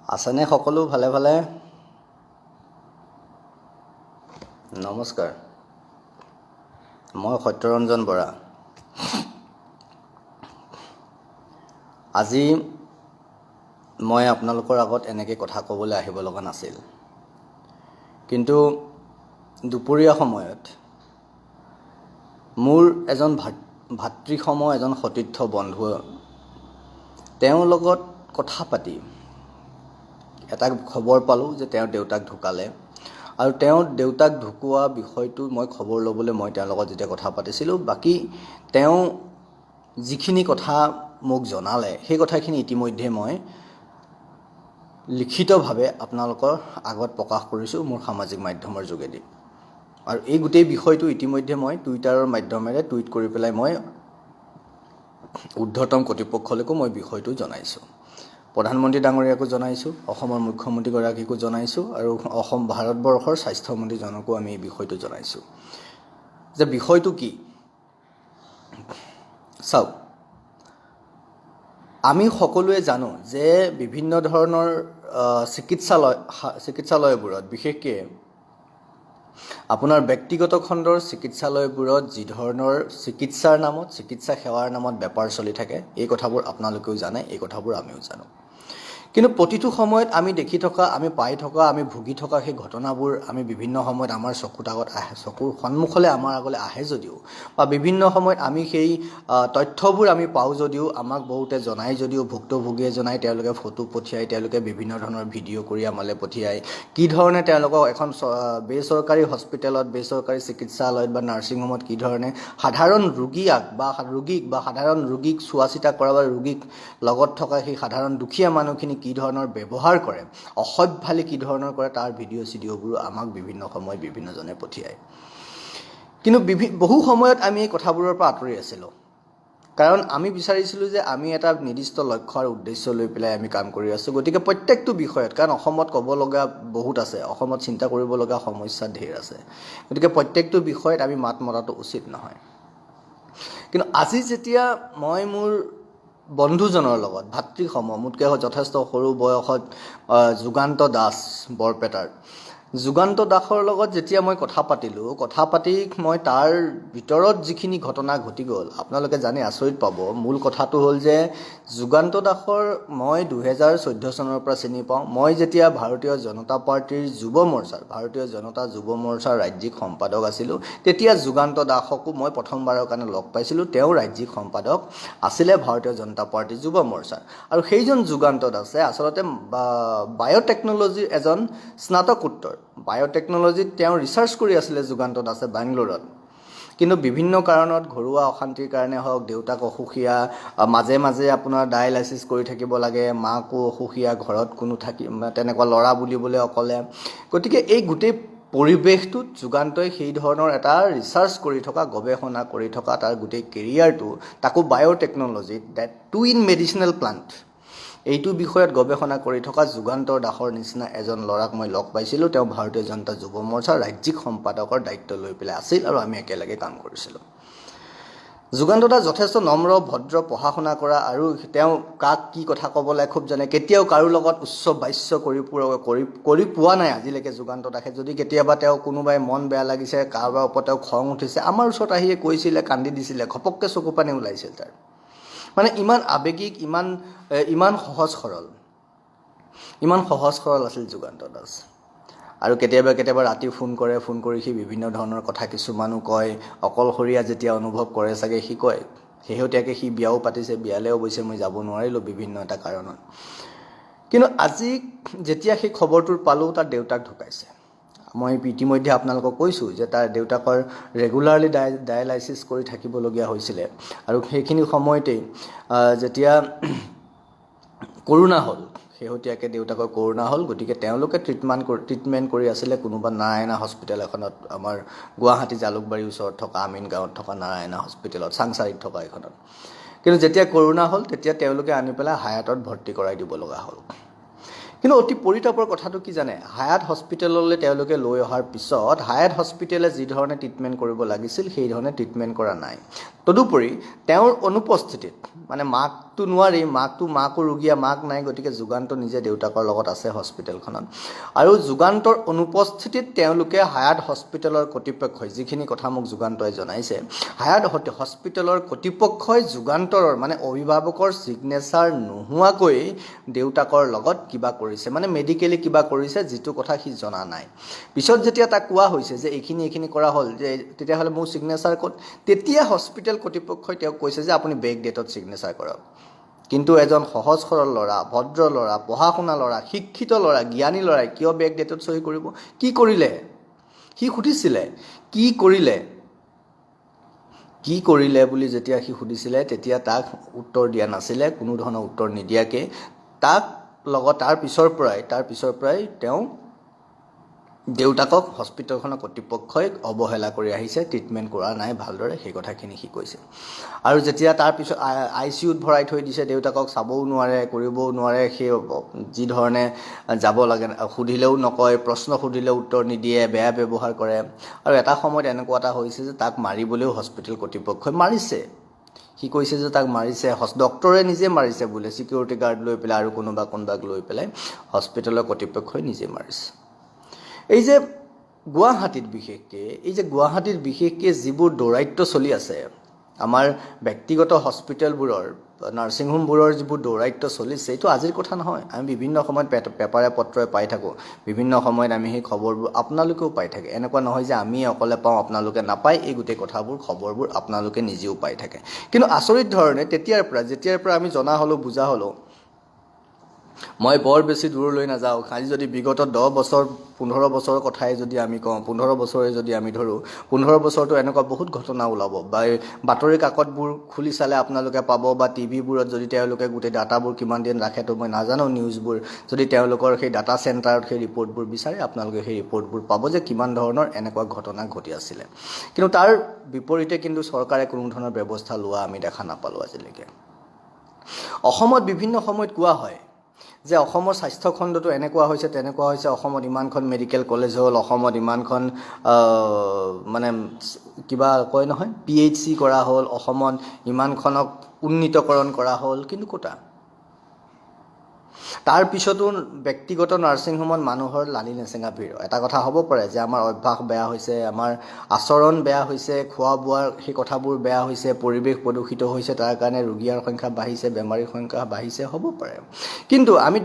আছেনে সকলো ভালে ভালে? নমস্কাৰ, মই সত্যৰঞ্জন বৰা। আজি মই আপোনালোকৰ আগত এনেকৈ কথা ক'বলৈ আহিব লগা নাছিল, কিন্তু দুপৰীয়া সময়ত মোৰ এজন ভাতৃসম এজন সতীৰ্থ বন্ধু, তেওঁৰ লগত কথা পাতি এটা খবৰ পালোঁ যে তেওঁৰ দেউতাক ঢুকালে। আৰু তেওঁৰ দেউতাক ঢুকোৱা বিষয়টো মই খবৰ ল'বলৈ মই তেওঁৰ লগত যেতিয়া কথা পাতিছিলোঁ, বাকী তেওঁ যিখিনি কথা মোক জনালে সেই কথাখিনি ইতিমধ্যে মই লিখিতভাৱে আপোনালোকৰ আগত প্ৰকাশ কৰিছোঁ মোৰ সামাজিক মাধ্যমৰ যোগেদি। আৰু এই গোটেই বিষয়টো ইতিমধ্যে মই টুইটাৰৰ মাধ্যমেৰে টুইট কৰি পেলাই মই ঊৰ্ধ্বতম কৰ্তৃপক্ষলৈকো মই বিষয়টো জনাইছোঁ। প্ৰধানমন্ত্ৰী ডাঙৰীয়াকো জনাইছোঁ, অসমৰ মুখ্যমন্ত্ৰীগৰাকীকো জনাইছোঁ, আৰু ভাৰতবৰ্ষৰ স্বাস্থ্যমন্ত্ৰীজনকো আমি এই বিষয়টো জনাইছোঁ যে বিষয়টো কি। চাওক, আমি সকলোৱে জানো যে বিভিন্ন ধৰণৰ চিকিৎসালয়বোৰত, বিশেষকৈ আপোনাৰ ব্যক্তিগত খণ্ডৰ চিকিৎসালয়বোৰত যি ধৰণৰ চিকিৎসাৰ নামত, চিকিৎসা সেৱাৰ নামত বেপাৰ চলি থাকে, এই কথাবোৰ আপোনালোকেও জানে, এই কথাবোৰ আমিও জানো। কিন্তু প্ৰতিটো সময়ত আমি দেখি থকা, আমি পাই থকা, আমি ভুগি থকা সেই ঘটনাবোৰ আমি বিভিন্ন সময়ত আমাৰ চকুৰ আগত আহে, চকুৰ সন্মুখলৈ আমাৰ আগলৈ আহে যদিও, বা বিভিন্ন সময়ত আমি সেই তথ্যবোৰ আমি পাওঁ যদিও, আমাক বহুতে জনাই যদিও, ভুক্তভোগীয়ে জনাই, তেওঁলোকে ফটো পঠিয়াই, তেওঁলোকে বিভিন্ন ধৰণৰ ভিডিঅ' কৰি আমালৈ পঠিয়াই, কি ধৰণে তেওঁলোকক এখন বেচৰকাৰী হস্পিটেলত, বেচৰকাৰী চিকিৎসালয়ত বা নাৰ্ছিং হোমত কি ধৰণে সাধাৰণ ৰোগীক বা সাধাৰণ ৰোগীক চোৱা চিতা কৰা বা ৰোগীক লগত থকা সেই সাধাৰণ দুখীয়া মানুহখিনি কি ধৰণৰ ব্যৱহাৰ কৰে, অসভ্যালি কি ধৰণৰ কৰে, তাৰ চিডিঅ'বোৰো আমাক বিভিন্ন সময়ত বিভিন্নজনে পঠিয়ায়। কিন্তু বহু সময়ত আমি এই কথাবোৰৰ পৰা আঁতৰি আছিলোঁ, কাৰণ আমি বিচাৰিছিলোঁ যে আমি এটা নিৰ্দিষ্ট লক্ষ্য আৰু উদ্দেশ্য লৈ পেলাই আমি কাম কৰি আছোঁ। গতিকে প্ৰত্যেকটো বিষয়ত, কাৰণ অসমত ক'ব লগা বহুত আছে, অসমত চিন্তা কৰিব লগা সমস্যা ঢেৰ আছে, গতিকে প্ৰত্যেকটো বিষয়ত আমি মাত মতাটো উচিত নহয়। কিন্তু আজি যেতিয়া মই মোৰ বন্ধুজনৰ লগত, ভাতৃসম, মোতকৈ যথেষ্ট সৰু বয়সত যুগান্ত দাস বৰপেটাৰ, যুগান্ত দাসৰ লগত যেতিয়া মই কথা পাতি মই তাৰ ভিতৰত যিখিনি ঘটনা ঘটি গ'ল, আপোনালোকে জানি আচৰিত পাব। মূল কথাটো হ'ল যে যুগান্ত দাসৰ মই 2014 চনৰ পৰা চিনি পাওঁ। মই যেতিয়া ভাৰতীয় জনতা পাৰ্টীৰ ভাৰতীয় জনতা যুৱ মৰ্চাৰ ৰাজ্যিক সম্পাদক আছিলোঁ, তেতিয়া যুগান্ত দাসকো মই প্ৰথমবাৰৰ কাৰণে লগ পাইছিলোঁ। তেওঁ ৰাজ্যিক সম্পাদক আছিলে ভাৰতীয় জনতা পাৰ্টীৰ যুৱ মৰ্চাৰ। আৰু সেইজন যুগান্ত দাসে আচলতে বায়'টেকনলজিৰ এজন স্নাতকোত্তৰ, বায়'টেকনলজিত তেওঁ ৰিচাৰ্চ কৰি আছিলে যুগান্ত দাসে বাংগালোৰত। কিন্তু বিভিন্ন কাৰণত, ঘৰুৱা অশান্তিৰ কাৰণে হওক, দেউতাক অসুখীয়া, মাজে মাজে আপোনাৰ ডায়েলাইচিছ কৰি থাকিব লাগে, মাকো অসুখীয়া, ঘৰত কোনো তেনেকুৱা ল'ৰা বুলিবলৈ অকলে। গতিকে এই গোটেই পৰিৱেশটোত যুগান্তই সেই ধৰণৰ এটা ৰিচাৰ্চ কৰি থকা, গৱেষণা কৰি থকা, তাৰ গোটেই কেৰিয়াৰটো, তাকো বায়'টেকনলজিত, ডেট টুইন মেডিচিনেল প্লাণ্ট, এইটো বিষয়ত গৱেষণা কৰি থকা যুগান্ত দাসৰ নিচিনা এজন ল'ৰাক মই লগ পাইছিলোঁ। তেওঁ ভাৰতীয় জনতা যুৱ মৰ্চাৰ ৰাজ্যিক সম্পাদকৰ দায়িত্ব লৈ পেলাই আছিল, আৰু আমি একেলগে কাম কৰিছিলোঁ। যুগান্ত দাস যথেষ্ট নম্ৰ, ভদ্ৰ, পঢ়া শুনা কৰা, আৰু তেওঁ কাক কি কথা ক'ব লাগে খুব জানে। কেতিয়াও কাৰো লগত উচ্চ বাচ্য কৰি পোৱা নাই আজিলৈকে যুগান্ত দাসে। যদি কেতিয়াবা তেওঁ কোনোবাই মন বেয়া লাগিছে, কাৰোবাৰ ওপৰত তেওঁ খং উঠিছে, আমাৰ ওচৰত আহিয়ে কৈছিলে, কান্দি দিছিলে, ঘপককৈ চকু পানী ওলাইছিল তাৰ। মানে ইমান আৱেগিক, ইমান সহজ সৰল আছিল যুগান্ত দাস। আৰু কেতিয়াবা ৰাতি ফোন কৰি সি বিভিন্ন ধৰণৰ কথা কিছুমানো কয়। অকলশৰীয়া যেতিয়া অনুভৱ কৰে চাগে সি কয়। শেহতীয়াকৈ সি বিয়াও পাতিছে, বিয়ালৈ অৱশ্যে মই যাব নোৱাৰিলোঁ বিভিন্ন এটা কাৰণত। কিন্তু আজি যেতিয়া সেই খবৰটো পালোঁ, তাৰ দেউতাক ঢুকাইছে। মই ইতিমধ্যে আপোনালোকক কৈছোঁ যে তাৰ দেউতাকৰ ৰেগুলাৰলি ডায়েলাইচিছ কৰি থাকিবলগীয়া হৈছিলে। আৰু সেইখিনি সময়তেই যেতিয়া কৰোণা হ'ল, শেহতীয়াকৈ দেউতাকৰ কৰোণা হ'ল, গতিকে তেওঁলোকে ট্ৰিটমেণ্ট কৰি আছিলে কোনোবা নাৰায়ণা হস্পিটেল এখনত, আমাৰ গুৱাহাটী জালুকবাৰীৰ ওচৰত থকা আমিন গাঁৱত থকা নাৰায়ণা হস্পিটেলত, চাংচাৰিত থকা এখনত। কিন্তু যেতিয়া কৰোণা হ'ল, তেতিয়া তেওঁলোকে আনি পেলাই হায়াতত ভৰ্তি কৰাই দিব লগা হ'ল। কিন্তু অতি পৰিতাপৰ কথাটো কি জানে, হায়াত হস্পিটেললৈ তেওঁলোকে লৈ অহাৰ পিছত হায়াত হস্পিটেলে যি ধৰণে ট্ৰিটমেণ্ট কৰিব লাগিছিল সেই ধৰণে ট্ৰিটমেণ্ট কৰা নাই। তদুপৰি তেওঁৰ অনুপস্থিতিত, মানে মাক মাকটো নোৱাৰি, মাকো ৰোগীয়া, মাক নাই, গতিকে যুগান্ত নিজে দেউতাকৰ লগত আছে হস্পিটেলখনত। আৰু যুগান্তৰ অনুপস্থিতিত তেওঁলোকে হায়াত হস্পিটেলৰ কৰ্তৃপক্ষই, যিখিনি কথা মোক যুগান্তই জনাইছে, হায়াত হস্পিটেলৰ কৰ্তৃপক্ষই যুগান্তৰৰ মানে অভিভাৱকৰ ছিগনেচাৰ নোহোৱাকৈ দেউতাকৰ লগত কিবা কৰিছে, মানে মেডিকেলি কিবা কৰিছে, যিটো কথা সি জনা নাই। পিছত যেতিয়া তাক কোৱা হৈছে যে এইখিনি কৰা হ'ল, যে তেতিয়াহ'লে মোৰ ছিগনেচাৰ ক'ত, তেতিয়া হস্পিটেল কৰ্তৃপক্ষই তেওঁক কৈছে যে আপুনি বেক ডেটত ছিগনেচাৰ কৰক। কিন্তু এজন সহজ সৰল ল'ৰা, ভদ্ৰ ল'ৰা, পঢ়া শুনা ল'ৰা, শিক্ষিত ল'ৰা, জ্ঞানী ল'ৰাই কিয় বেক ডেটত চহী কৰিব? কি কৰিলে? সি সুধিছিলে কি কৰিলে বুলি যেতিয়া সি সুধিছিলে, তেতিয়া তাক উত্তৰ দিয়া নাছিলে, কোনো ধৰণৰ উত্তৰ নিদিয়াকৈ তাৰ পিছৰ পৰাই তেওঁ দেউতাকক হস্পিটেলখনৰ কৰ্তৃপক্ষই অৱহেলা কৰি আহিছে, ট্ৰিটমেণ্ট কৰা নাই ভালদৰে, সেই কথাখিনি সি কৈছে। আৰু যেতিয়া তাৰপিছত ICUত ভৰাই থৈ দিছে, দেউতাকক চাবও নোৱাৰে, কৰিবও নোৱাৰে, সেই যি ধৰণে যাব লাগে, সুধিলেও নকয়, প্ৰশ্ন সুধিলেও উত্তৰ নিদিয়ে, বেয়া ব্যৱহাৰ কৰে। আৰু এটা সময়ত এনেকুৱা এটা হৈছে যে তাক মাৰিবলৈও হস্পিটেল কৰ্তৃপক্ষই মাৰিছে। সি কৈছে যে তাক মাৰিছে, ডক্টৰে নিজে মাৰিছে বোলে, ছিকিউৰিটি গাৰ্ড লৈ পেলাই আৰু কোনোবাক লৈ পেলাই হস্পিটেলৰ কৰ্তৃপক্ষই নিজে মাৰিছে। এই যে গুৱাহাটীত বিশেষকৈ যিবোৰ দৌৰাত্য চলি আছে, আমাৰ ব্যক্তিগত হস্পিটেলবোৰৰ, নাৰ্ছিং হোমবোৰৰ যিবোৰ দৌৰাত্য চলিছে, এইটো আজিৰ কথা নহয়। আমি বিভিন্ন সময়ত পেপাৰে পত্ৰই পাই থাকোঁ, বিভিন্ন সময়ত আমি সেই খবৰবোৰ আপোনালোকেও পাই থাকে। এনেকুৱা নহয় যে আমি অকলে পাওঁ, আপোনালোকে নাপায়, এই গোটেই খবৰবোৰ আপোনালোকে নিজেও পাই থাকে। কিন্তু আচৰিত ধৰণে যেতিয়াৰ পৰা আমি জনা হ'লোঁ, বুজা হ'লোঁ, মই বৰ বেছি দূৰলৈ নাযাওঁ, আজি যদি বিগত 10 বছৰ 15 বছৰৰ কথাই যদি আমি কওঁ, 15 বছৰে যদি আমি ধৰোঁ, 15 বছৰতো এনেকুৱা বহুত ঘটনা ওলাব, বা বাতৰি কাকতবোৰ খুলি চালে আপোনালোকে পাব, বা টিভিবোৰত যদি তেওঁলোকে গোটেই ডাটাবোৰ কিমান দিন ৰাখেতো মই নাজানো, নিউজবোৰ যদি তেওঁলোকৰ সেই ডাটা চেণ্টাৰত সেই ৰিপৰ্টবোৰ বিচাৰে, আপোনালোকে সেই ৰিপৰ্টবোৰ পাব যে কিমান ধৰণৰ এনেকুৱা ঘটনা ঘটি আছিলে। কিন্তু তাৰ বিপৰীতে কিন্তু চৰকাৰে কোনো ধৰণৰ ব্যৱস্থা লোৱা আমি দেখা নাপালোঁ আজিলৈকে। অসমত বিভিন্ন সময়ত কোৱা হয় যে অসমৰ স্বাস্থ্যখণ্ডটো এনেকুৱা হৈছে, তেনেকুৱা হৈছে, অসমত ইমানখন মেডিকেল কলেজ হ'ল, অসমত ইমানখন মানে কিবা কয় নহয় PHC কৰা হ'ল, অসমত ইমানখনক উন্নীতকৰণ কৰা হ'ল, কিন্তু ক'তা? তাৰ পিছতো ব্যক্তিগত নাৰ্ছিং হোমত মানুহৰ লানি নেচেঙা ভিৰ। এটা কথা হ'ব পাৰে যে আমাৰ অভ্যাস বেয়া হৈছে, আমাৰ আচৰণ বেয়া হৈছে, খোৱা বোৱাৰ সেই কথাবোৰ বেয়া হৈছে, পৰিৱেশ প্ৰদূষিত হৈছে, তাৰ কাৰণে ৰোগীৰ সংখ্যা বাঢ়িছে, বেমাৰীৰ সংখ্যা বাঢ়িছে, হ'ব পাৰে। কিন্তু আমি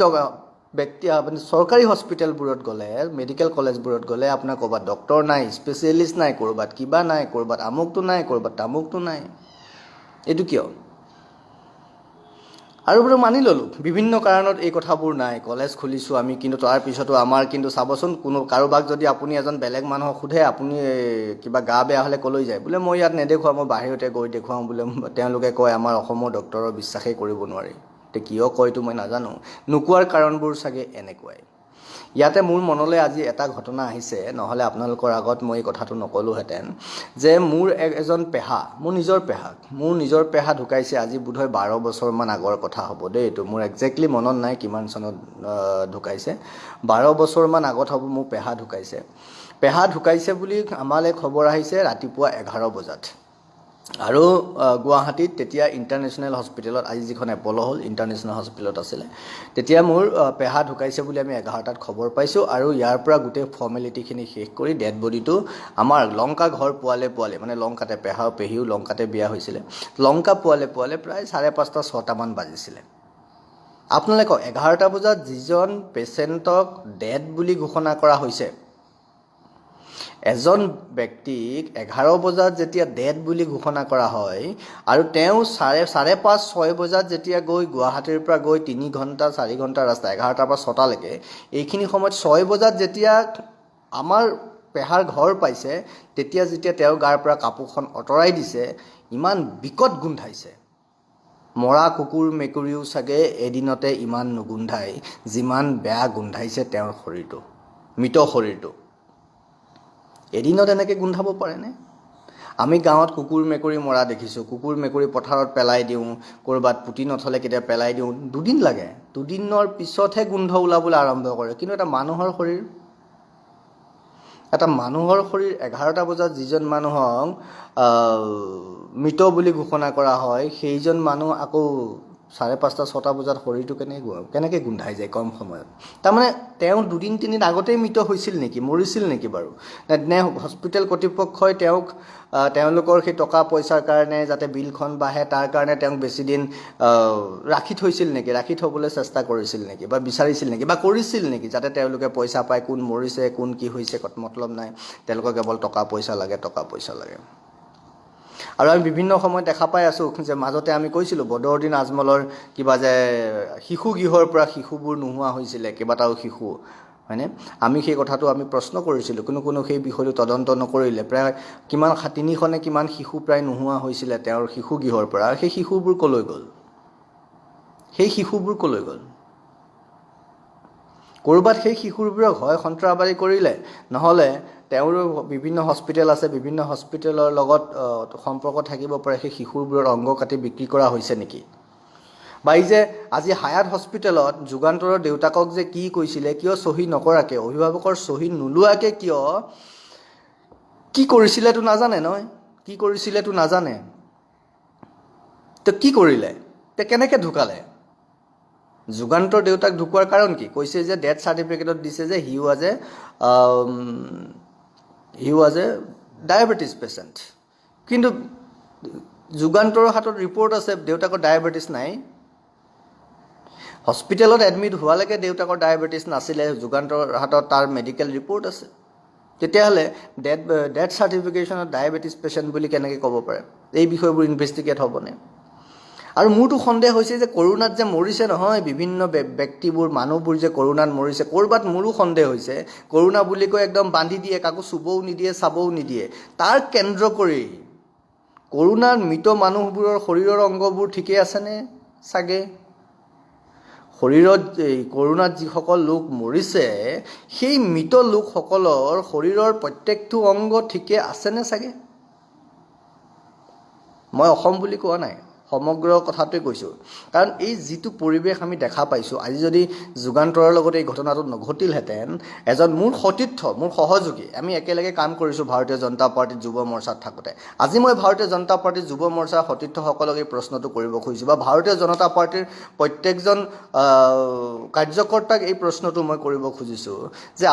চৰকাৰী হস্পিটেলবোৰত গ'লে, মেডিকেল কলেজবোৰত গ'লে আপোনাৰ ক'ৰবাত ডক্টৰ নাই, স্পেচিয়েলিষ্ট নাই, ক'ৰবাত কিবা নাই, ক'ৰবাত আমুকটো নাই, ক'ৰবাত তামুকটো নাই। এইটো কিয়? আৰু বাৰু মানি ল'লোঁ বিভিন্ন কাৰণত এই কথাবোৰ নাই, কলেজ খুলিছোঁ আমি, কিন্তু তাৰ পিছতো আমাৰ কিন্তু চাবচোন, কাৰোবাক যদি আপুনি এজন বেলেগ মানুহক সোধে, আপুনি কিবা গা বেয়া হ'লে ক'লৈ যায়? বোলে মই ইয়াত নেদেখুৱাওঁ, মই বাহিৰতে গৈ দেখুৱাওঁ বোলে। তেওঁলোকে কয় আমাৰ অসমৰ ডক্টৰৰ বিশ্বাসেই কৰিব নোৱাৰি। এতিয়া কিয় কয়তো মই নাজানো, নোকোৱাৰ কাৰণবোৰ চাগে এনেকুৱাই। ইয়াতে মোৰ মনলৈ আজি এটা ঘটনা আহিছে, নহ'লে আপোনালোকৰ আগত মই এই কথাটো নকলোহেঁতেন, যে মোৰ এজন পেহা, মোৰ নিজৰ পেহা ঢুকাইছে, আজি বোধহয় 12 বছৰমান আগৰ কথা হ'ব দেই, এইটো মোৰ একজেক্টলি মনত নাই কিমান চনত ঢুকাইছে, 12 বছৰমান আগত হ'ব মোৰ পেহা ঢুকাইছে বুলি আমালৈ খবৰ আহিছে ৰাতিপুৱা 11 বজাত। আৰু গুৱাহাটীত তেতিয়া ইণ্টাৰনেশ্যনেল হস্পিটেলত, আজি যিখন এপ'ল' হ'ল ইণ্টাৰনেশ্যনেল হস্পিটেলত আছিলে, তেতিয়া মোৰ পেহা ঢুকাইছে বুলি আমি 11টাত খবৰ পাইছোঁ। আৰু ইয়াৰ পৰা গোটেই ফৰ্মেলিটিখিনি শেষ কৰি ডেড বডিটো আমাৰ লংকা ঘৰ পোৱালে, মানে লংকাতে, পেহা পেহীও লংকাতে বিয়া হৈছিলে, লংকা পোৱালে প্ৰায় 5:30 6টামান বাজিছিলে। আপোনালোকে কওক, 11টা বজাত যিজন পেচেণ্টক ডেড বুলি ঘোষণা কৰা হৈছে, এজন ব্যক্তিক 11 বজাত যেতিয়া ডেড বুলি ঘোষণা কৰা হয়, আৰু তেওঁ 5:30 6 বজাত যেতিয়া গুৱাহাটীৰ পৰা গৈ 3 ঘণ্টা 4 ঘণ্টা ৰাস্তা, 11টাৰ পৰা 6টালৈকে, এইখিনি সময়ত 6 বজাত যেতিয়া আমাৰ পেহাৰ ঘৰ পাইছে, তেতিয়া তেওঁৰ গাৰ পৰা কাপোৰখন আঁতৰাই দিছে, ইমান বিকট গোন্ধাইছে। মৰা কুকুৰ মেকুৰীও চাগে এদিনতে ইমান নুগোন্ধায় যিমান বেয়া গোন্ধাইছে তেওঁৰ শৰীৰটো, মৃত শৰীৰটো। এদিনত এনেকৈ গোন্ধাব পাৰেনে? আমি গাঁৱত কুকুৰ মেকুৰী মৰা দেখিছোঁ, কুকুৰ মেকুৰী পথাৰত পেলাই দিওঁ, ক'ৰবাত পুতি নথলে কেতিয়া পেলাই দিওঁ, 2 দিন লাগে, 2 দিনৰ পিছতহে গোন্ধ ওলাবলৈ আৰম্ভ কৰে। কিন্তু এটা মানুহৰ শৰীৰ 11টা বজাত যিজন মানুহক মৃত বুলি ঘোষণা কৰা হয়, সেইজন মানুহ আকৌ 5:30 6টা বজাত শৰীৰটো কেনেকৈ গোন্ধাই যায় কম সময়ত তাৰমানে তেওঁ 2-3 দিন আগতেই মৃত হৈছিল নেকি মৰিছিল নেকি বাৰু নে হস্পিটেল কৰ্তৃপক্ষই তেওঁলোকৰ সেই টকা পইচাৰ কাৰণে যাতে বিলখন বাঢ়ে তাৰ কাৰণে তেওঁক বেছি দিন ৰাখি থৈছিল নেকি ৰাখি থবলৈ চেষ্টা কৰিছিল নেকি বা বিচাৰিছিল নেকি বা কৰিছিল নেকি যাতে তেওঁলোকে পইচা পায় কোন মৰিছে কোন কি হৈছে মতলব নাই তেওঁলোকক কেৱল টকা পইচা লাগে আৰু আমি বিভিন্ন সময়ত দেখা পাই আছোঁ যে মাজতে আমি কৈছিলোঁ বদৰুদ্দিন আজমলৰ কিবা যে শিশু গৃহৰ পৰা শিশুবোৰ নোহোৱা হৈছিলে কেইবাটাও শিশু হয়নে আমি সেই কথাটো আমি প্ৰশ্ন কৰিছিলোঁ কোনো সেই বিষয়টো তদন্ত নকৰিলে প্ৰায় কিমান 300নে কিমান শিশু প্ৰায় নোহোৱা হৈছিলে তেওঁৰ শিশু গৃহৰ পৰা আৰু সেই শিশুবোৰ কলৈ গ'ল ক'ৰবাত সেই শিশুবোৰক হয় সন্ত্ৰাসবাদী কৰিলে নহ'লে তেওঁৰো বিভিন্ন হস্পিটেল আছে বিভিন্ন হস্পিটেলৰ লগত সম্পৰ্ক থাকিব পাৰে সেই শিশুবোৰৰ অংগ কাটি বিক্ৰী কৰা হৈছে নেকি বা এই যে আজি হায়াত হস্পিটেলত যুগান্তৰৰ দেউতাকক যে কি কৈছিলে কিয় চহী নকৰাকে অভিভাৱকৰ চহী নোলোৱাকে কিয় কি কৰিছিলেতো নাজানে নহয় কি কৰিছিলেতো নাজানে তো কি কৰিলে তে কেনেকৈ ঢুকালে যুগান্তৰ দেউতাক ঢুকোৱাৰ কাৰণ কি কৈছে যে ডেথ চাৰ্টিফিকেটত দিছে যে he was a diabetes patient কিন্তু যুগান্তৰৰ হাতত ৰিপৰ্ট আছে দেউতাকৰ ডায়েবেটিছ নাই হস্পিটেলত এডমিট হোৱালৈকে দেউতাকৰ ডায়েবেটিছ নাছিলে যুগান্তৰ হাতত তাৰ মেডিকেল ৰিপৰ্ট আছে তেতিয়াহ'লে ডেথ চাৰ্টিফিকেশ্যনত ডায়েবেটিছ পেচেণ্ট বুলি কেনেকৈ ক'ব পাৰে এই বিষয়বোৰ ইনভেষ্টিগেট হ'বনে আৰু মোৰতো সন্দেহ হৈছে যে কৰোনাত যে মৰিছে নহয় বিভিন্ন ব্যক্তিবোৰ মানুহবোৰ যে কৰোনাত মৰিছে ক'ৰবাত মোৰো সন্দেহ হৈছে কৰোনা বুলি কৈ একদম বান্ধি দিয়ে কাকো চুবও নিদিয়ে চাবও নিদিয়ে তাৰ কেন্দ্ৰ কৰি কৰোনাত মৃত মানুহবোৰৰ শৰীৰৰ অংগবোৰ ঠিকেই আছেনে চাগে শৰীৰত কৰোনাত যিসকল লোক মৰিছে সেই মৃত লোকসকলৰ শৰীৰৰ প্ৰত্যেকটো অংগ ঠিকে আছেনে চাগে মই অসম বুলি কোৱা নাই সমগ্ৰ কথাটোৱে কৈছোঁ কাৰণ এই যিটো পৰিৱেশ আমি দেখা পাইছোঁ আজি যদি যুগান্তৰৰ লগত এই ঘটনাটো নঘটিলহেঁতেন এজন মোৰ সতীৰ্থ মোৰ সহযোগী আমি একেলগে কাম কৰিছোঁ ভাৰতীয় জনতা পাৰ্টিৰ যুৱ মৰ্চাত থাকোঁতে আজি মই ভাৰতীয় জনতা পাৰ্টিৰ যুৱ মৰ্চাৰ সতীৰ্থসকলক এই প্ৰশ্নটো কৰিব খুজিছোঁ বা ভাৰতীয় জনতা পাৰ্টিৰ প্ৰত্যেকজন কাৰ্যকৰ্তাক এই প্ৰশ্নটো মই কৰিব খুজিছোঁ যে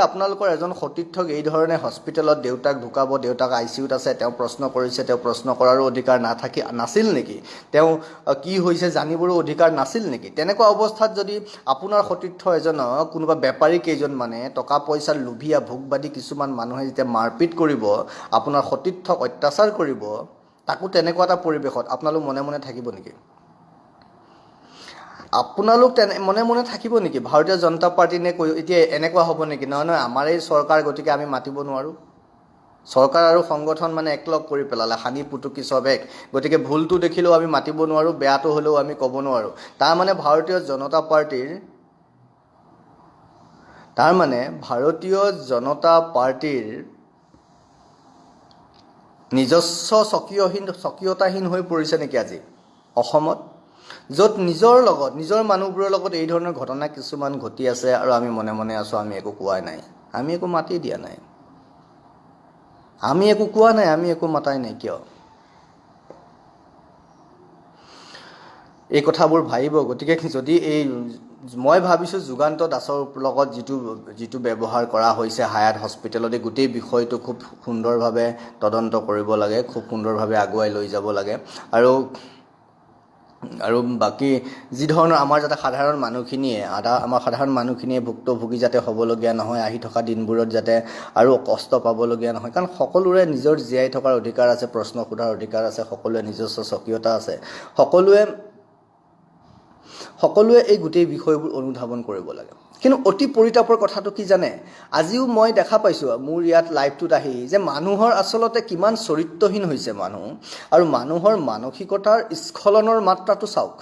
আপোনালোকৰ এজন সতীৰ্থক এই ধৰণে হস্পিটেলত দেউতাক ঢুকাব দেউতাক ICUত আছে তেওঁ প্ৰশ্ন কৰিছে তেওঁ প্ৰশ্ন কৰাৰো অধিকাৰ নাছিল নেকি তেওঁ কি হৈছে জানিবৰো অধিকাৰ নাছিল নেকি তেনেকুৱা অৱস্থাত যদি আপোনাৰ সতীৰ্থ এজনক কোনোবা বেপাৰী কেইজনমানে টকা পইচাৰ লোভিয়া ভোগবাদী কিছুমান মানুহে যেতিয়া মাৰপিট কৰিব আপোনাৰ সতীৰ্থক অত্যাচাৰ কৰিব তাকো তেনেকুৱা এটা পৰিৱেশত আপোনালোক মনে মনে থাকিব নেকি আপোনালোক মনে মনে থাকিব নেকি ভাৰতীয় জনতা পাৰ্টি নে এতিয়া এনেকুৱা হ'ব নেকি নহয় আমাৰ এই চৰকাৰ গতিকে আমি মাতিব নোৱাৰোঁ চৰকাৰ আৰু সংগঠন মানে একলগ কৰি পেলালে হানি পুটুকি চব এক গতিকে ভুলটো দেখিলেও আমি মাতিব নোৱাৰোঁ বেয়াটো হ'লেও আমি ক'ব নোৱাৰোঁ তাৰমানে ভাৰতীয় জনতা পাৰ্টিৰ নিজস্ব স্বকীয়তাহীন হৈ পৰিছে নেকি আজি অসমত য'ত নিজৰ মানুহবোৰৰ লগত এই ধৰণৰ ঘটনা কিছুমান ঘটি আছে আৰু আমি মনে মনে আছোঁ আমি একো কোৱাই নাই আমি একো মাতি দিয়া নাই আমি একো কোৱা নাই আমি একো মাতাই নাই কিয় এই কথাবোৰ ভাবিব গতিকে যদি মই ভাবিছোঁ যুগান্ত দাসৰ লগত যিটো ব্যৱহাৰ কৰা হৈছে হায়াত হস্পিটেলত এই গোটেই বিষয়টো খুব সুন্দৰভাৱে তদন্ত কৰিব লাগে খুব সুন্দৰভাৱে আগুৱাই লৈ যাব লাগে আৰু বাকী যি ধৰণৰ আমাৰ যাতে সাধাৰণ মানুহখিনিয়ে ভুক্তভোগী যাতে হ'বলগীয়া নহয় আহি থকা দিনবোৰত যাতে আৰু কষ্ট পাবলগীয়া নহয় কাৰণ সকলোৰে নিজৰ জীয়াই থকাৰ অধিকাৰ আছে প্ৰশ্ন সোধাৰ অধিকাৰ আছে সকলোৰে নিজস্ব স্বকীয়তা আছে সকলোৱে এই গোটেই বিষয়বোৰ অনুধাৱন কৰিব লাগে কিন্তু অতি পৰিতাপৰ কথাটো কি জানে আজিও মই দেখা পাইছোঁ মোৰ ইয়াত লাইভটোত আহি যে মানুহৰ আচলতে কিমান চৰিত্ৰহীন হৈছে মানুহ আৰু মানুহৰ মানসিকতাৰ স্খলনৰ মাত্ৰাটো চাওক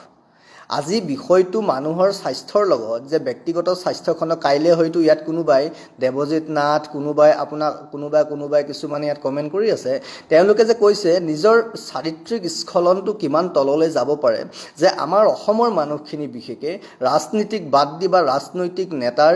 আজি বিষয়টো মানুহৰ স্বাস্থ্যৰ লগত যে ব্যক্তিগত স্বাস্থ্যখনক কাইলৈ হয়তো ইয়াত কোনোবাই দেৱজিৎ নাথ কোনোবাই কিছুমানে ইয়াত কমেণ্ট কৰি আছে তেওঁলোকে যে কৈছে নিজৰ চাৰিত্ৰিক স্খলনটো কিমান তললৈ যাব পাৰে যে আমাৰ অসমৰ মানুহখিনি বিশেষকৈ ৰাজনীতিক বাদ দি বা ৰাজনৈতিক নেতাৰ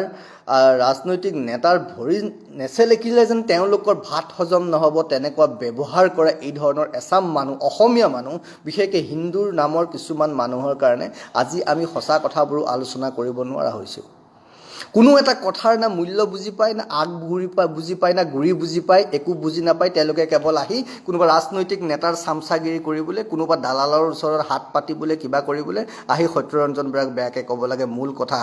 ৰাজনৈতিক নেতাৰ ভৰি নেচেলেকিলে যেন তেওঁলোকৰ ভাত হজম নহ'ব তেনেকুৱা ব্যৱহাৰ কৰা এই ধৰণৰ এচাম মানুহ, অসমীয়া মানুহ, বিশেষকৈ হিন্দুৰ নামৰ কিছুমান মানুহৰ কাৰণে আজি আমি সঁচা কথাবোৰো আলোচনা কৰিব নোৱাৰা হৈছোঁ। কোনো এটা কথাৰ না মূল্য বুজি পায়, না আগ বুজি পায়, না গুৰি বুজি পায়, একো বুজি নাপায়। তেওঁলোকে কেৱল আহি কোনোবা ৰাজনৈতিক নেতাৰ চামচাগিৰি কৰিবলৈ, কোনোবা দালালৰ ওচৰত হাত পাতিবলৈ, কিবা কৰিবলৈ আহি সত্যৰঞ্জন বৰাক বেয়াকৈ ক'ব লাগে। মূল কথা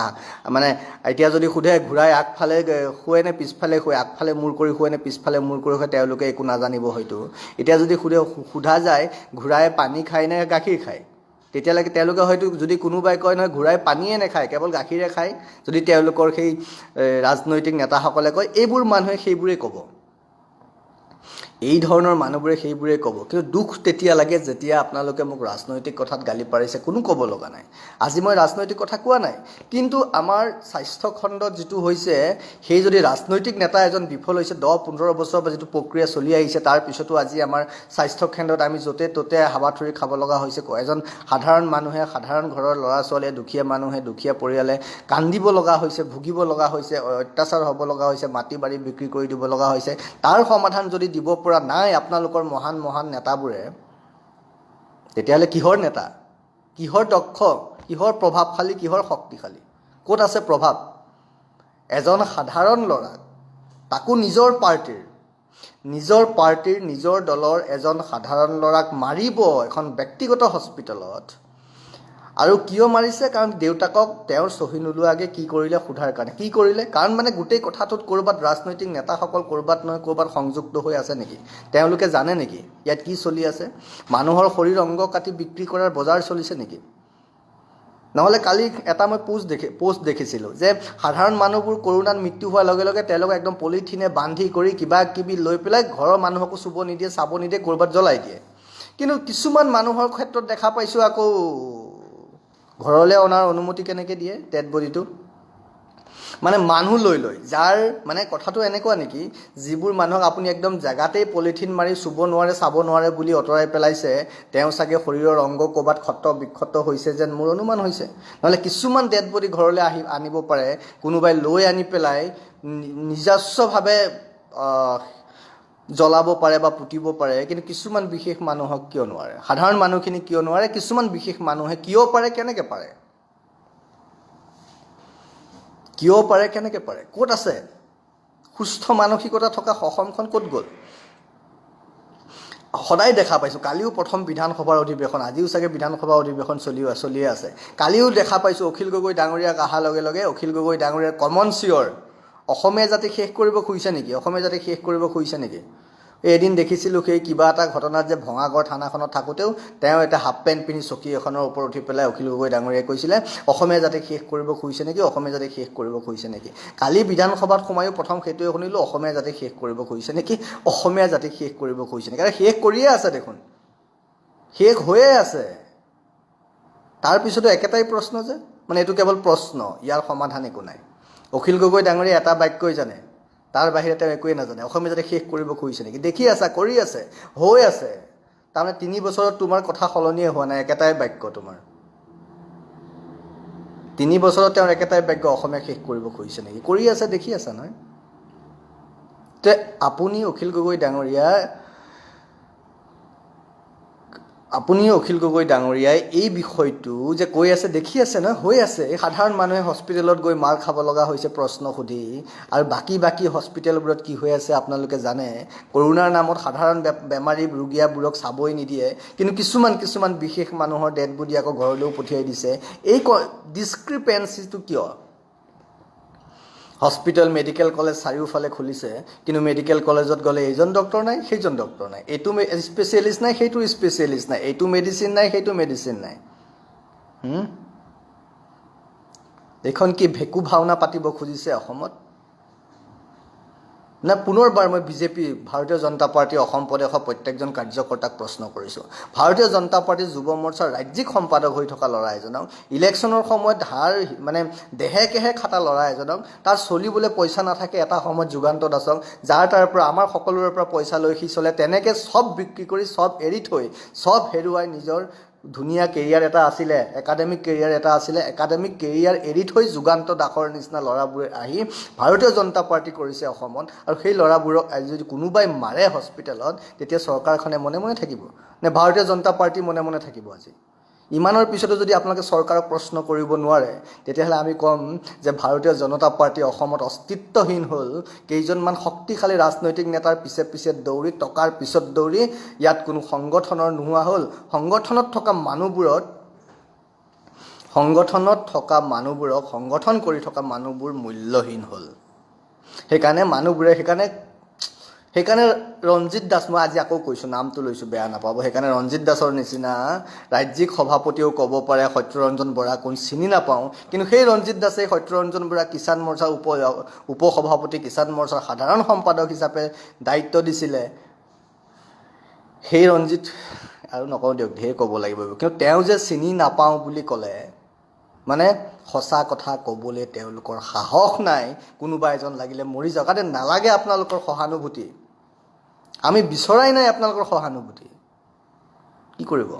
মানে এতিয়া যদি সোধে ঘূৰাই আগফালে শুৱে নে পিছফালে শুৱে, আগফালে মূৰ কৰি শুৱে নে পিছফালে মূৰ কৰি শুৱে, তেওঁলোকে একো নাজানিব হয়তো। এতিয়া যদি সোধা যায় ঘূৰাই পানী খায় নে গাখীৰ খায়, তেতিয়ালৈকে তেওঁলোকে হয়তো, যদি কোনোবাই কয় নহয় ঘূৰাই পানীয়ে নাখায় কেৱল গাখীৰে খায়, যদি তেওঁলোকৰ সেই ৰাজনৈতিক নেতাসকলে কয়, এইবোৰ মানুহে সেইবোৰেই ক'ব, এই ধৰণৰ মানুহবোৰে সেইবোৰেই ক'ব। কিন্তু দুখ তেতিয়া লাগে যেতিয়া আপোনালোকে মোক ৰাজনৈতিক কথাত গালি পাৰিছে, কোনো ক'ব লগা নাই। আজি মই ৰাজনৈতিক কথা কোৱা নাই, কিন্তু আমাৰ স্বাস্থ্য খণ্ডত যিটো হৈছে, সেই যদি ৰাজনৈতিক নেতা এজন বিফল হৈছে 10-15 বছৰৰ পৰা যিটো প্ৰক্ৰিয়া চলি আহিছে, তাৰপিছতো আজি আমাৰ স্বাস্থ্য কেন্দ্ৰত আমি য'তে ত'তে হাবাথুৰি খাব লগা হৈছে। এজন সাধাৰণ মানুহে, সাধাৰণ ঘৰৰ ল'ৰা ছোৱালীয়ে, দুখীয়া মানুহে, দুখীয়া পৰিয়ালে কান্দিব লগা হৈছে, ভুগিব লগা হৈছে, অত্যাচাৰ হ'ব লগা হৈছে, মাটি বাৰী বিক্ৰী কৰি দিব লগা হৈছে। তাৰ সমাধান যদি দিব পৰা নাই আপোনালোকৰ মহান মহান নেতাবোৰে, তেতিয়াহ'লে কিহৰ নেতা, কিহৰ দক্ষ, কিহৰ প্ৰভাৱশালী, কিহৰ শক্তিশালী, ক'ত আছে প্ৰভাৱ? এজন সাধাৰণ ল'ৰাক, তাকো নিজৰ পাৰ্টীৰ, নিজৰ দলৰ এজন সাধাৰণ ল'ৰাক মাৰিব এখন ব্যক্তিগত হস্পিটেলত। আৰু কিয় মাৰিছে? কাৰণ দেউতাকক তেওঁৰ চহী নোলোৱাকৈ কি কৰিলে সোধাৰ কাৰণে। কি কৰিলে? কাৰণ মানে গোটেই কথাটোত ক'ৰবাত ৰাজনৈতিক নেতাসকল ক'ৰবাত নহয় ক'ৰবাত সংযুক্ত হৈ আছে নেকি? তেওঁলোকে জানে নেকি ইয়াত কি চলি আছে? মানুহৰ শৰীৰ অংগ কাটি বিক্ৰী কৰাৰ বজাৰ চলিছে নেকি? নহ'লে কালি এটা মই পোষ্ট দেখিছিলোঁ যে সাধাৰণ মানুহবোৰ কৰোণাত মৃত্যু হোৱাৰ লগে লগে তেওঁলোকক একদম পলিথিনে বান্ধি কৰি কিবা কিবি লৈ পেলাই ঘৰৰ মানুহকো চুব নিদিয়ে, চাব নিদিয়ে, ক'ৰবাত জ্বলাই দিয়ে। কিন্তু কিছুমান মানুহৰ ক্ষেত্ৰত দেখা পাইছোঁ আকৌ ঘৰলৈ অনাৰ অনুমতি কেনেকৈ দিয়ে ডেড বডিটো? মানে মানুহ লৈ যাৰ মানে কথাটো এনেকুৱা নেকি, যিবোৰ মানুহক আপুনি একদম জেগাতেই পলিথিন মাৰি চুব নোৱাৰে, চাব নোৱাৰে বুলি আঁতৰাই পেলাইছে, তেওঁ চাগে শৰীৰৰ অংগ ক'ৰবাত ক্ষত বিক্ষত হৈছে যেন মোৰ অনুমান হৈছে। নহ'লে কিছুমান ডেড বডি ঘৰলৈ আনিব পাৰে, কোনোবাই লৈ আনি পেলাই নিজস্বভাৱে জ্বলাব পাৰে বা পুতিব পাৰে, কিন্তু কিছুমান বিশেষ মানুহক কিয় নোৱাৰে? সাধাৰণ মানুহখিনি কিয় নোৱাৰে? কিছুমান বিশেষ মানুহে কিয় পাৰে, কেনেকৈ পাৰে? কিয় পাৰে, কেনেকৈ পাৰে? ক'ত আছে সুস্থ মানসিকতা থকা অসমখন? ক'ত গ'ল? সদায় দেখা পাইছোঁ। কালিও প্ৰথম বিধানসভাৰ অধিৱেশন, আজিও চাগে বিধানসভাৰ অধিৱেশন চলিয়ে আছে। কালিও দেখা পাইছোঁ অখিল গগৈ ডাঙৰীয়াক অহাৰ লগে লগে অখিল গগৈ ডাঙৰীয়াৰ কমন চিয়ৰ, অসমীয়া জাতি শেষ কৰিব খুজিছে নেকি? অসমীয়া জাতি শেষ কৰিব খুজিছে নেকি? এদিন দেখিছিলোঁ সেই কিবা এটা ঘটনাত যে ভঙাগড় থানাখনত থাকোঁতেও তেওঁ এটা হাফ পেণ্ট পিন্ধি চকী এখনৰ ওপৰত উঠি পেলাই অখিল গগৈ ডাঙৰীয়াই কৈছিলে অসমীয়া জাতিক শেষ কৰিব খুজিছে নেকি, অসমীয়া জাতিক শেষ কৰিব খুজিছে নেকি। কালি বিধানসভাত সোমায়ো প্ৰথম সেইটোৱে শুনিলোঁ, অসমীয়া জাতিক শেষ কৰিব খুজিছে নেকি, অসমীয়া জাতিক শেষ কৰিব খুজিছে নেকি। আৰু শেষ কৰিয়ে আছে দেখোন, শেষ হৈয়ে আছে। তাৰপিছতো একেটাই প্ৰশ্ন যে, মানে এইটো কেৱল প্ৰশ্ন, ইয়াৰ সমাধান একো নাই। অখিল গগৈ ডাঙৰীয়াই এটা বাক্যই জানে, তাৰ বাহিৰে তেওঁ একোৱেই নাজানে। অসমীয়া জাতিক শেষ কৰিব খুজিছে নেকি? দেখি আছা, কৰি আছে, হৈ আছে। তাৰমানে 3 বছৰত তোমাৰ কথা সলনিয়ে হোৱা নাই, একেটাই বাক্য তোমাৰ। 3 বছৰত তেওঁৰ একেটাই বাক্য, অসমীয়া শেষ কৰিব খুজিছে নেকি। কৰি আছে, দেখি আছা নহয়। তে আপুনি অখিল গগৈ ডাঙৰীয়াই এই বিষয়টো যে কৈ আছে, দেখি আছে নহয়, হৈ আছে। এই সাধাৰণ মানুহে হস্পিটেলত গৈ মাৰ খাব লগা হৈছে প্ৰশ্ন সুধি, আৰু বাকী হস্পিটেলবোৰত কি হৈ আছে আপোনালোকে জানে। কৰোণাৰ নামত সাধাৰণ বেমাৰী ৰোগীয়াবোৰক চাবই নিদিয়ে, কিন্তু কিছুমান বিশেষ মানুহৰ ডেড বডি আকৌ ঘৰলৈও পঠিয়াই দিছে। এই ডিছক্ৰিপেঞ্চিটো কিয়? হস্পিটেল, মেডিকেল কলেজ চাৰিওফালে খুলিছে, কিন্তু মেডিকেল কলেজত গ'লে এইজন ডক্টৰ নাই, সেইজন ডক্টৰ নাই, এইটো স্পেচিয়েলিষ্ট নাই, সেইটো স্পেচিয়েলিষ্ট নাই, এইটো মেডিচিন নাই, সেইটো মেডিচিন নাই। এইখন কি ভেকু ভাওনা পাতিব খুজিছে অসমত? না পুনৰবাৰ মই বিজেপি, ভাৰতীয় জনতা পাৰ্টীৰ অসম প্ৰদেশৰ প্ৰত্যেকজন কাৰ্যকৰ্তাক প্ৰশ্ন কৰিছোঁ। ভাৰতীয় জনতা পাৰ্টীৰ যুৱ মৰ্চাৰ ৰাজ্যিক সম্পাদক হৈ থকা ল'ৰা এজনক, ইলেকশ্যনৰ সময়ত দেহে কেহে খাটা ল'ৰা এজনক, তাৰ চলিবলৈ পইচা নাথাকে, এটা সময়ত যুগান্ত দাসক, যাৰ তাৰ পৰা আমাৰ সকলোৰে পৰা পইচা লৈ সি চলে, তেনেকৈ চব বিক্ৰী কৰি, চব এৰি থৈ, চব হেৰুৱাই নিজৰ ধুনীয়া কেৰিয়াৰ এটা আছিলে, একাডেমিক কেৰিয়াৰ এটা আছিলে, একাডেমিক কেৰিয়াৰ এৰি থৈ যুগান্ত দাসৰ নিচিনা ল'ৰাবোৰে আহি ভাৰতীয় জনতা পাৰ্টি কৰিছে অসমত। আৰু সেই ল'ৰাবোৰক আজি যদি কোনোবাই মাৰে হস্পিটেলত, তেতিয়া চৰকাৰখনে মনে মনে থাকিব নে ভাৰতীয় জনতা পাৰ্টি মনে মনে থাকিব? আজি ইমানৰ পিছতো যদি আপোনালোকে চৰকাৰক প্ৰশ্ন কৰিব নোৱাৰে, তেতিয়াহ'লে আমি ক'ম যে ভাৰতীয় জনতা পাৰ্টি অসমত অস্তিত্বহীন হ'ল কেইজনমান শক্তিশালী ৰাজনৈতিক নেতাৰ পিছে পিছে দৌৰি, টকাৰ পিছত দৌৰি। ইয়াত কোনো সংগঠনৰ নোহোৱা হ'ল। সংগঠনত থকা মানুহবোৰক সংগঠন কৰি থকা মানুহবোৰ মূল্যহীন হ'ল। সেইকাৰণে ৰঞ্জিত দাস, মই আজি আকৌ কৈছোঁ, নামটো লৈছোঁ, বেয়া নাপাব। সেইকাৰণে ৰঞ্জিত দাসৰ নিচিনা ৰাজ্যিক সভাপতিয়েও ক'ব পাৰে সত্যৰঞ্জন বৰা কোন চিনি নাপাওঁ, কিন্তু সেই ৰঞ্জিত দাসে সত্যৰঞ্জন বৰা কিষাণ মৰ্চাৰ উপসভাপতি, কিষাণ মৰ্চাৰ সাধাৰণ সম্পাদক হিচাপে দায়িত্ব দিছিলে। সেই ৰঞ্জিত, আৰু নকওঁ দিয়ক, ঢেৰ ক'ব লাগিব, কিন্তু তেওঁ যে চিনি নাপাওঁ বুলি ক'লে, মানে সঁচা কথা ক'বলৈ তেওঁলোকৰ সাহস নাই। কোনোবা এজন লাগিলে মৰি যাওক, কাৰণ নালাগে আপোনালোকৰ সহানুভূতি, আমি বিচৰাই নাই আপোনালোকৰ সহানুভূতি। কি কৰিব?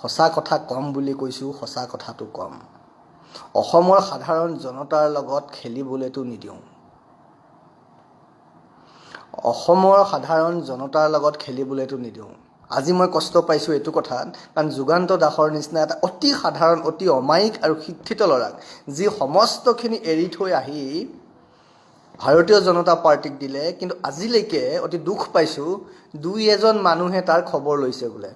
সঁচা কথা কম বুলি কৈছোঁ, সঁচা কথাটো কম। অসমৰ সাধাৰণ জনতাৰ লগত খেলিবলৈতো নিদিওঁ। আজি মই কষ্ট পাইছোঁ এইটো কথাত, কাৰণ যুগান্ত দাসৰ নিচিনা এটা অতি সাধাৰণ, অতি অমায়িক আৰু শিক্ষিত ল'ৰাক যি সমস্তখিনি এৰি থৈ আহি ভাৰতীয় জনতা পাৰ্টিক দিলে, কিন্তু আজিলৈকে অতি দুখ পাইছোঁ, 2-এজন মানুহে তাৰ খবৰ লৈছে বোলে।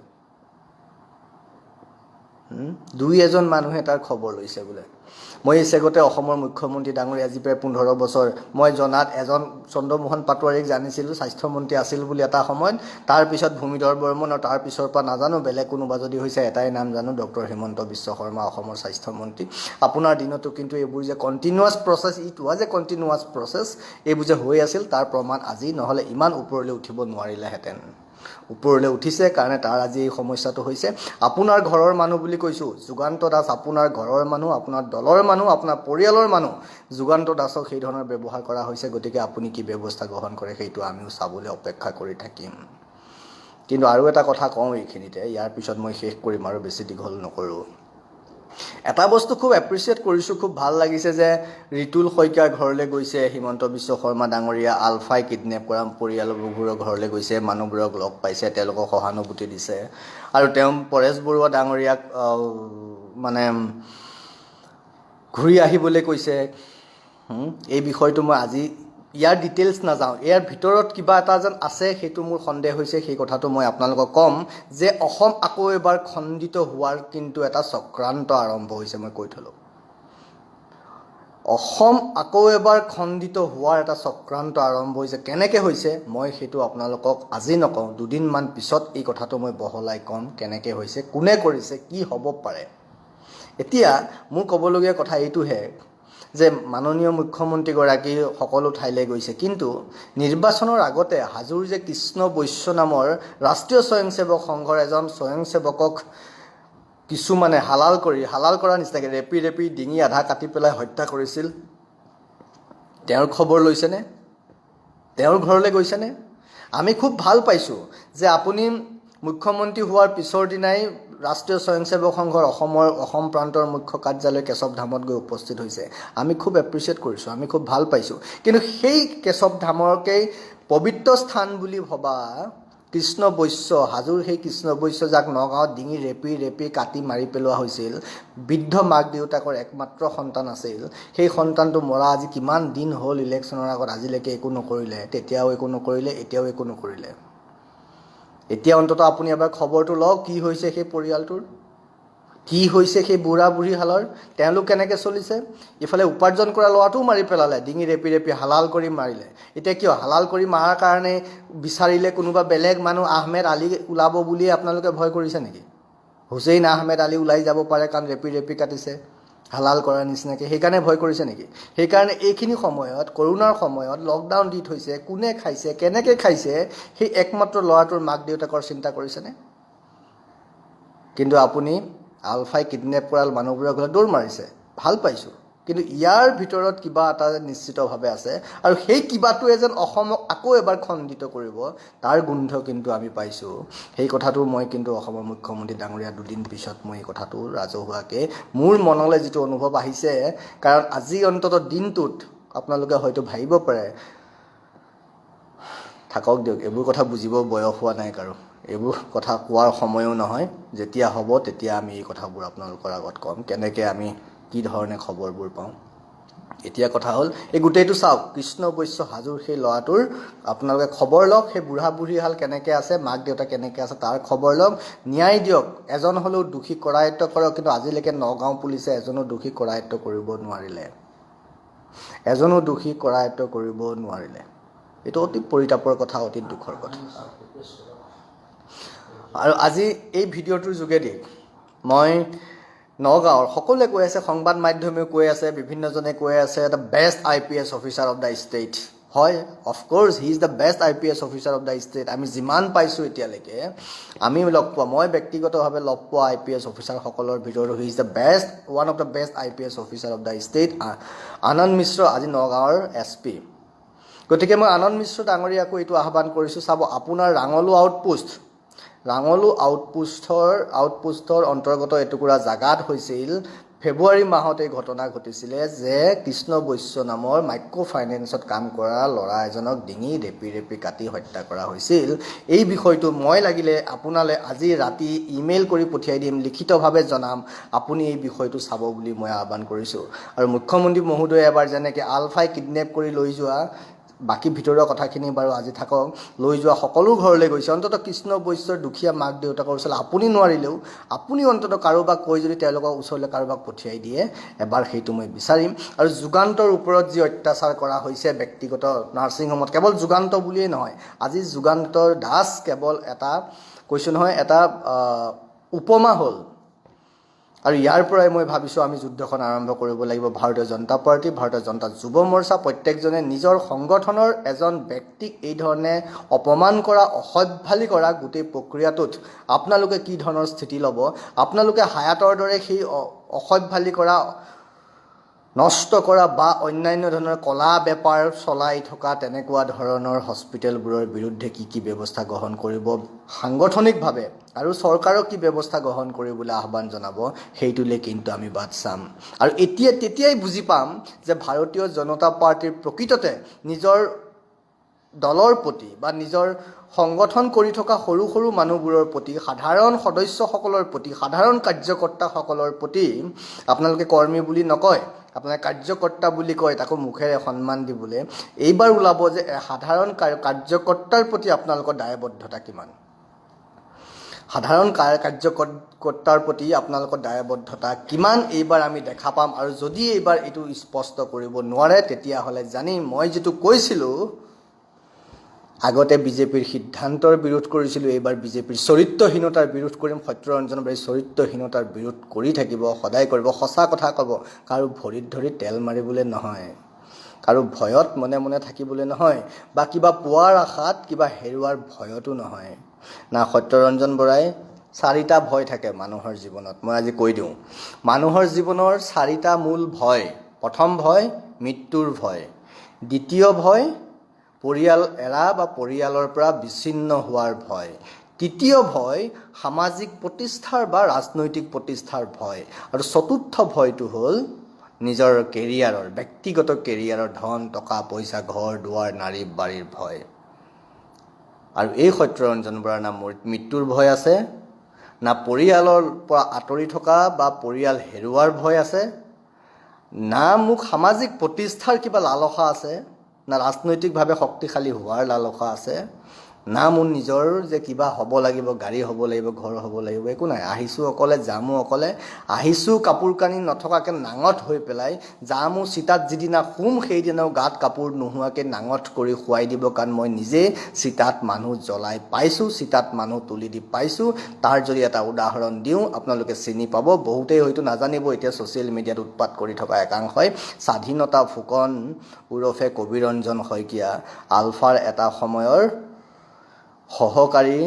2-এজন মানুহে তাৰ খবৰ লৈছে বোলে। মই এই চেগতে অসমৰ মুখ্যমন্ত্ৰী ডাঙৰীয়া আজি প্ৰায় 15 বছৰ, মই জনাত এজন চন্দ্ৰমোহন পাটোৱাৰীক জানিছিলোঁ, স্বাস্থ্যমন্ত্ৰী আছিল বুলি এটা সময়ত। তাৰপিছত ভূমিধৰ বৰ্মন, আৰু তাৰ পিছৰ পৰা নাজানো, বেলেগ কোনোবা যদি হৈছে, এটাই নাম জানো, ডক্টৰ হিমন্ত বিশ্ব শৰ্মা অসমৰ স্বাস্থ্যমন্ত্ৰী। আপোনাৰ দিনতো কিন্তু এইবোৰ যে continuous process, it was a continuous process, এইবোৰ যে হৈ আছিল তাৰ প্ৰমাণ আজি, নহ'লে ইমান ওপৰলৈ উঠিব নোৱাৰিলেহেঁতেন। ওপৰলৈ উঠিছে কাৰণে তাৰ আজি এই সমস্যাটো হৈছে। আপোনাৰ ঘৰৰ মানুহ বুলি কৈছোঁ, যুগান্ত দাস আপোনাৰ ঘৰৰ মানুহ, আপোনাৰ দলৰ মানুহ, আপোনাৰ পৰিয়ালৰ মানুহ। যুগান্ত দাসক সেই ধৰণৰ ব্যৱহাৰ কৰা হৈছে। গতিকে আপুনি কি ব্যৱস্থা গ্ৰহণ কৰে সেইটো আমিও চাবলৈ অপেক্ষা কৰি থাকিম। কিন্তু আৰু এটা কথা কওঁ এইখিনিতে, ইয়াৰ পিছত মই শেষ কৰিম আৰু বেছি দীঘল নকৰোঁ। এটা বস্তু খুব এপ্ৰিচিয়েট কৰিছোঁ, খুব ভাল লাগিছে যে ৰিতুল শইকীয়াৰ ঘৰলৈ গৈছে হিমন্ত বিশ্ব শৰ্মা ডাঙৰীয়া, আলফাই কিডনেপ কৰা পৰিয়ালবোৰৰ ঘৰলৈ গৈছে, মানুহবোৰক লগ পাইছে, তেওঁলোকক সহানুভূতি দিছে। আৰু তেওঁ পৰেশ বৰুৱা ডাঙৰীয়াক মানে ঘূৰি আহিবলৈ কৈছে। এই বিষয়টো মই আজি ইয়াৰ ডিটেইলছ নাযাওঁ, ইয়াৰ ভিতৰত কিবা এটা যেন আছে, সেইটো মোৰ সন্দেহ হৈছে। সেই কথাটো মই আপোনালোকক ক'ম যে অসম আকৌ এবাৰ খণ্ডিত হোৱাৰ কিন্তু এটা চক্ৰান্ত আৰম্ভ হৈছে। মই কৈ থলোঁ, অসম আকৌ এবাৰ খণ্ডিত হোৱাৰ এটা চক্ৰান্ত আৰম্ভ হৈছে। কেনেকৈ হৈছে মই সেইটো আপোনালোকক আজি নকওঁ, দুদিনমান পিছত এই কথাটো মই বহলাই ক'ম, কেনেকৈ হৈছে, কোনে কৰিছে, কি হ'ব পাৰে। এতিয়া মোৰ ক'বলগীয়া কথা এইটোহে যে মাননীয় মুখ্যমন্ত্ৰীগৰাকী সকলো ঠাইলৈ গৈছে, কিন্তু নিৰ্বাচনৰ আগতে হাজোৰ যে কৃষ্ণ বৈশ্য নামৰ ৰাষ্ট্ৰীয় স্বয়ংসেৱক সংঘৰ এজন স্বয়ংসেৱকক কিছুমানে হালাল কৰা নিচিনাকৈ ৰেপি ডিঙি আধা কাটি পেলাই হত্যা কৰিছিল। তেওঁৰ খবৰ লৈছেনে? তেওঁৰ ঘৰলৈ গৈছেনে? আমি খুব ভাল পাইছোঁ যে আপুনি মুখ্যমন্ত্ৰী হোৱাৰ পিছৰ দিনাই ৰাষ্ট্ৰীয় স্বয়ংসেৱক সংঘৰ অসম প্ৰান্তৰ মুখ্য কাৰ্যালয় কেশৱ ধামত গৈ উপস্থিত হৈছে। আমি খুব এপ্ৰিচিয়েট কৰিছোঁ, আমি খুব ভাল পাইছোঁ। কিন্তু সেই কেশৱ ধামকেই পবিত্ৰ স্থান বুলি ভবা কৃষ্ণ বৈশ্য, হাজোৰ সেই কৃষ্ণ বৈশ্য যাক নগাঁৱত ডিঙি ৰেপি কাটি মাৰি পেলোৱা হৈছিল, বৃদ্ধ মাক দেউতাকৰ একমাত্ৰ সন্তান আছিল, সেই সন্তানটো মৰা আজি কিমান দিন হ'ল, ইলেকশ্যনৰ আগত আজিলৈকে একো নকৰিলে, তেতিয়াও একো নকৰিলে, এতিয়াও একো নকৰিলে। এতিয়া অন্ততঃ আপুনি এবাৰ খবৰটো লওক, কি হৈছে সেই পৰিয়ালটোৰ, কি হৈছে সেই বুঢ়া বুঢ়ী হালৰ, তেওঁলোক কেনেকৈ চলিছে। ইফালে উপাৰ্জন কৰা ল'ৰাটোও মাৰি পেলালে, ডিঙি ৰেপি হালাল কৰি মাৰিলে। এতিয়া কিয় হালাল কৰি মাৰাৰ কাৰণে বিচাৰিলে কোনোবা বেলেগ মানুহ আহমেদ আলী ওলাব বুলিয়ে আপোনালোকে ভয় কৰিছে নেকি? হুছেইন আহমেদ আলী ওলাই যাব পাৰে কাৰণ ৰেপি কাটিছে হালাল কৰাৰ নিচিনাকৈ, সেইকাৰণে ভয় কৰিছে নেকি? সেইকাৰণে এইখিনি সময়ত, কৰোণাৰ সময়ত লকডাউন দি থৈছে, কোনে খাইছে, কেনেকৈ খাইছে, সেই একমাত্ৰ ল'ৰাটোৰ মাক দেউতাকৰ চিন্তা কৰিছেনে? কিন্তু আপুনি আলফাই কিডনেপ কৰা মানুহবোৰৰ ঘৰত দৌৰ মাৰিছে, ভাল পাইছোঁ। কিন্তু ইয়াৰ ভিতৰত কিবা এটা নিশ্চিতভাৱে আছে আৰু সেই কিবাটোৱে যেন অসমক আকৌ এবাৰ খণ্ডিত কৰিব তাৰ গোন্ধ কিন্তু আমি পাইছোঁ। সেই কথাটো মই কিন্তু অসমৰ মুখ্যমন্ত্ৰী ডাঙৰীয়া দুদিন পিছত মই এই কথাটো ৰাজহুৱাকৈ মোৰ মনলৈ যিটো অনুভৱ আহিছে, কাৰণ আজি অন্ততঃ দিনটোত আপোনালোকে হয়তো ভাবিব পাৰে থাকক দিয়ক, এইবোৰ কথা বুজিব বয়স হোৱা নাই কাৰো, এইবোৰ কথা কোৱাৰ সময়ো নহয়, যেতিয়া হ'ব তেতিয়া আমি এই কথাবোৰ আপোনালোকৰ আগত ক'ম, কেনেকৈ আমি কি ধৰণে খবৰবোৰ পাওঁ। এতিয়া কথা হ'ল এই গোটেইটো চাওক, কৃষ্ণ বৈশ্য হাজোৰ সেই ল'ৰাটোৰ আপোনালোকে খবৰ লওক, সেই বুঢ়া বুঢ়ীহাল কেনেকৈ আছে, মাক দেউতাক কেনেকৈ আছে তাৰ খবৰ লওক, ন্যায় দিয়ক, এজন হ'লেও দোষী কৰায়ত্ব কৰক। কিন্তু আজিলৈকে নগাঁও পুলিচে এজনো দোষী কৰায়ত্ব কৰিব নোৱাৰিলে, এজনো দোষী কৰায়ত্ব কৰিব নোৱাৰিলে। এইটো অতি পৰিতাপৰ কথা, অতি দুখৰ কথা। আৰু আজি এই ভিডিঅ'টোৰ যোগেদি মই নগাঁৱৰ সকলোৱে কৈ আছে, সংবাদ মাধ্যমেও কৈ আছে, বিভিন্নজনে কৈ আছে the best IPS officer of the state. হয়, of course he is the best IPS officer of the state. আমি যিমান পাইছোঁ এতিয়ালৈকে, আমি লগ পোৱা, মই ব্যক্তিগতভাৱে লগ পোৱা IPS অফিচাৰসকলৰ ভিতৰত he is the best, one of the best IPS officer of the state. Anand Mishra আজি নগাঁৱৰ SP। গতিকে মই আনন্দ মিশ্ৰ ডাঙৰীয়াকো এইটো আহ্বান কৰিছোঁ, চাব আপোনাৰ ৰাঙলু আউটপোষ্টৰ অন্তৰ্গত এটুকুৰা জাগাত হৈছিল ফেব্ৰুৱাৰী মাহত এই ঘটনা ঘটিছিলে যে কৃষ্ণ বৈশ্য নামৰ মাইক্ৰ' ফাইনেন্সত কাম কৰা ল'ৰা এজনক ডিঙি ৰেপি কাটি হত্যা কৰা হৈছিল। এই বিষয়টো মই লাগিলে আপোনালৈ আজি ৰাতি ইমেইল কৰি পঠিয়াই দিম, লিখিতভাৱে জনাম, আপুনি এই বিষয়টো চাব বুলি মই আহ্বান কৰিছোঁ। আৰু মুখ্যমন্ত্ৰী মহোদয়ে এবাৰ যেনেকৈ আলফাই কিডনেপ কৰি লৈ যোৱা, বাকী ভিতৰুৱা কথাখিনি বাৰু আজি থাকক, লৈ যোৱা সকলো ঘৰলৈ গৈছে, অন্ততঃ কৃষ্ণ বৈশ্যৰ দুখীয়া মাক দেউতাকৰ ওচৰলৈ আপুনি নোৱাৰিলেও আপুনি অন্ততঃ কাৰোবাক কৈ যদি তেওঁলোকৰ ওচৰলৈ কাৰোবাক পঠিয়াই দিয়ে, এবাৰ সেইটো মই বিচাৰিম। আৰু যুগান্তৰ ওপৰত যি অত্যাচাৰ কৰা হৈছে ব্যক্তিগত নাৰ্ছিং হোমত, কেৱল যুগান্ত বুলিয়েই নহয়, আজি যুগান্তৰ দাস কেৱল এটা কৈছোঁ নহয়, এটা উপমা হ'ল। আৰু ইয়াৰ পৰাই মই ভাবিছোঁ আমি যুদ্ধখন আৰম্ভ কৰিব লাগিব। ভাৰতীয় জনতা পাৰ্টি, ভাৰতীয় জনতা যুৱ মৰ্চা, প্ৰত্যেকজনে নিজৰ সংগঠনৰ এজন ব্যক্তিক এই ধৰণে অপমান কৰা, অসভ্যালি কৰা গোটেই প্ৰক্ৰিয়াটোত আপোনালোকে কি ধৰণৰ স্থিতি ল'ব, আপোনালোকে হায়াতৰ দৰে সেই অসভ্যালি কৰা, নষ্ট কৰা বা অন্যান্য ধৰণৰ কলা বেপাৰ চলাই থকা তেনেকুৱা ধৰণৰ হস্পিটেলবোৰৰ বিৰুদ্ধে কি ব্যৱস্থা গ্ৰহণ কৰিব সাংগঠনিকভাৱে, আৰু চৰকাৰক কি ব্যৱস্থা গ্ৰহণ কৰিবলৈ আহ্বান জনাব, সেইটোলৈ কিন্তু আমি বাট চাম। আৰু তেতিয়াই বুজি পাম যে ভাৰতীয় জনতা পাৰ্টিৰ প্ৰকৃততে নিজৰ দলৰ প্ৰতি বা নিজৰ সংগঠন কৰি থকা সৰু সৰু মানুহবোৰৰ প্ৰতি, সাধাৰণ সদস্যসকলৰ প্ৰতি, সাধাৰণ কাৰ্যকৰ্তাসকলৰ প্ৰতি, আপোনালোকে কৰ্মী বুলি নকয়, আপোনালোকে কাৰ্যকৰ্তা বুলি কয়, তাকো মুখেৰে সন্মান দিবলৈ, এইবাৰ ওলাব যে সাধাৰণ কাৰ্যকৰ্তাৰ প্ৰতি আপোনালোকৰ দায়বদ্ধতা কিমান, সাধাৰণ কাৰ্যকৰ্তাৰ প্ৰতি আপোনালোকৰ দায়বদ্ধতা কিমান, এইবাৰ আমি দেখা পাম। আৰু যদি এইবাৰ এইটো স্পষ্ট কৰিব নোৱাৰে, তেতিয়াহ'লে জানিম মই যিটো কৈছিলোঁ আগতে বিজেপিৰ সিদ্ধান্তৰ বিৰোধ কৰিছিলোঁ, এইবাৰ বিজেপিৰ চৰিত্ৰহীনতাৰ বিৰোধ কৰিম। সত্যৰঞ্জন বৰাই চৰিত্ৰহীনতাৰ বিৰোধ কৰি থাকিব, সদায় কৰিব, সঁচা কথা ক'ব, কাৰো ভৰিত ধৰি তেল মাৰিবলৈ নহয়, কাৰো ভয়ত মনে মনে থাকিবলৈ নহয়, বা কিবা পোৱাৰ আশাত কিবা হেৰুৱাৰ ভয়তো নহয়। না, সত্যৰঞ্জন বৰাই 4টা ভয় থাকে মানুহৰ জীৱনত, মই আজি কৈ দিওঁ। মানুহৰ জীৱনৰ 4টা মূল ভয়। প্ৰথম ভয় মৃত্যুৰ ভয়, দ্বিতীয় ভয় পৰিয়াল এৰা বা পৰিয়ালৰ পৰা বিচ্ছিন্ন হোৱাৰ ভয়, তৃতীয় ভয় সামাজিক প্ৰতিষ্ঠাৰ বা ৰাজনৈতিক প্ৰতিষ্ঠাৰ ভয়, আৰু চতুৰ্থ ভয়টো হ'ল নিজৰ কেৰিয়াৰৰ, ব্যক্তিগত কেৰিয়াৰৰ, ধন টকা পইচা, ঘৰ দুৱাৰ, নাৰী বাৰীৰ ভয়। আৰু এই সত্যৰঞ্জন বৰাৰ না মৃত্যুৰ ভয় আছে, না পৰিয়ালৰ পৰা আঁতৰি থকা বা পৰিয়াল হেৰুৱাৰ ভয় আছে, না মোক সামাজিক প্ৰতিষ্ঠাৰ কিবা লালসা আছে, না ৰাজনৈতিকভাৱে শক্তিশালী হোৱাৰ লালসা আছে, না মোৰ নিজৰ যে কিবা হ'ব লাগিব, গাড়ী হ'ব লাগিব, ঘৰ হ'ব লাগিব, একো নাই। আহিছোঁ অকলে, যামো অকলে, আহিছোঁ কাপোৰ কানি নথকাকৈ নাঙঠ হৈ পেলাই, যামো চিতাত যিদিনা শুম সেইদিনাও গাত কাপোৰ নোহোৱাকৈ নাঙঠ কৰি শুৱাই দিব, কাৰণ মই নিজে চিতাত মানুহ জ্বলাই পাইছোঁ, চিতাত মানুহ তুলি দি পাইছোঁ। তাৰ যদি এটা উদাহৰণ দিওঁ আপোনালোকে চিনি পাব, বহুতেই হয়তো নাজানিব, এতিয়া ছ'চিয়েল মিডিয়াত উৎপাত কৰি থকা একাংশই। স্বাধীনতা ফুকন ওৰফে কবিৰঞ্জন শইকীয়া, আলফাৰ এটা সময়ৰ সহকাৰী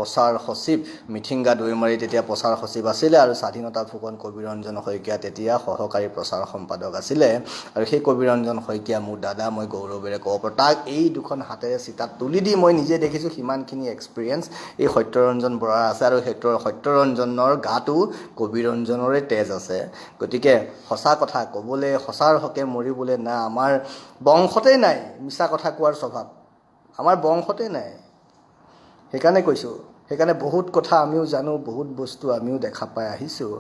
প্ৰচাৰ সচিব মিঠিংগা দৈমাৰী তেতিয়া প্ৰচাৰ সচিব আছিলে আৰু স্বাধীনতা ফুকন কবিৰঞ্জন শইকীয়া তেতিয়া সহকাৰী প্ৰচাৰ সম্পাদক আছিলে আৰু সেই কবিৰঞ্জন শইকীয়া মোৰ দাদা মই গৌৰৱেৰে ক'ব পাৰোঁ তাক এই দুখন হাতেৰে চিতাত তুলি দি মই নিজে দেখিছোঁ সিমানখিনি এক্সপিৰিয়েঞ্চ এই সত্যৰঞ্জন বৰাৰ আছে আৰু সত্যৰঞ্জনৰ গাটো কবিৰঞ্জনৰে তেজ আছে গতিকে সঁচা কথা ক'বলৈ সঁচাৰ হকে মৰিবলৈ না আমাৰ বংশতেই নাই মিছা কথা কোৱাৰ স্বভাৱ আমাৰ বংশতেই নাই সেইকাৰণে কৈছোঁ সেইকাৰণে বহুত কথা আমিও জানো বহুত বস্তু আমিও দেখা পাই আহিছোঁ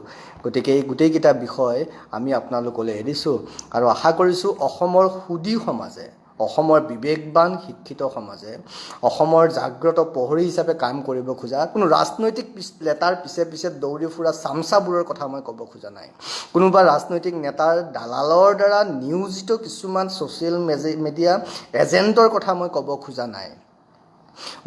গতিকে এই গোটেইকেইটা বিষয় আমি আপোনালোকলৈ এৰিছোঁ আৰু আশা কৰিছোঁ অসমৰ সুদী সমাজে অসমৰ বিবেকবান শিক্ষিত সমাজে অসমৰ জাগ্ৰত প্ৰহৰী হিচাপে কাম কৰিব খোজা কোনো ৰাজনৈতিক নেতাৰ পিছে পিছে দৌৰি ফুৰা চামচাবোৰৰ কথা মই ক'ব খোজা নাই কোনোবা ৰাজনৈতিক নেতাৰ দালালৰ দ্বাৰা নিয়োজিত কিছুমান ছ'চিয়েল মিডিয়া এজেণ্টৰ কথা মই ক'ব খোজা নাই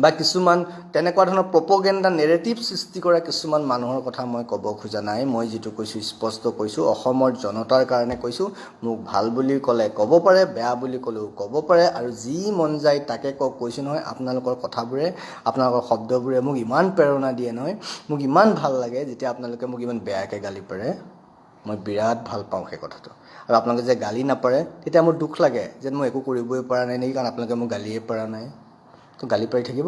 বা কিছুমান তেনেকুৱা ধৰণৰ প্ৰপগেণ্ডা নেৰেটিভ সৃষ্টি কৰা কিছুমান মানুহৰ কথা মই ক'ব খোজা নাই মই যিটো কৈছোঁ স্পষ্ট কৈছোঁ অসমৰ জনতাৰ কাৰণে কৈছোঁ মোক ভাল বুলি ক'লে ক'ব পাৰে বেয়া বুলি ক'লেও ক'ব পাৰে আৰু যি মন যায় তাকে কৈছোঁ নহয় আপোনালোকৰ কথাবোৰে আপোনালোকৰ শব্দবোৰে মোক ইমান প্ৰেৰণা দিয়ে নহয় মোক ইমান ভাল লাগে যেতিয়া আপোনালোকে মোক ইমান বেয়াকৈ গালি পাৰে মই বিৰাট ভাল পাওঁ সেই কথাটো আৰু আপোনালোকে যে গালি নাপাৰে তেতিয়া মোৰ দুখ লাগে যেন মই একো কৰিবই পৰা নাই নেকি কাৰণ আপোনালোকে মোক গালিয়ে পৰা নাই তো গালি পাৰি থাকিব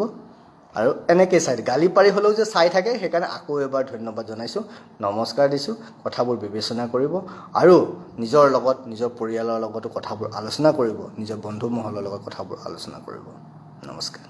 আৰু এনেকৈ গালি পাৰি হ'লেও যে চাই থাকে সেইকাৰণে আকৌ এবাৰ ধন্যবাদ জনাইছোঁ নমস্কাৰ দিছোঁ কথাবোৰ বিবেচনা কৰিব আৰু নিজৰ লগত নিজৰ পৰিয়ালৰ লগতো কথাবোৰ আলোচনা কৰিব নিজৰ বন্ধু মহলৰ লগত কথাবোৰ আলোচনা কৰিব নমস্কাৰ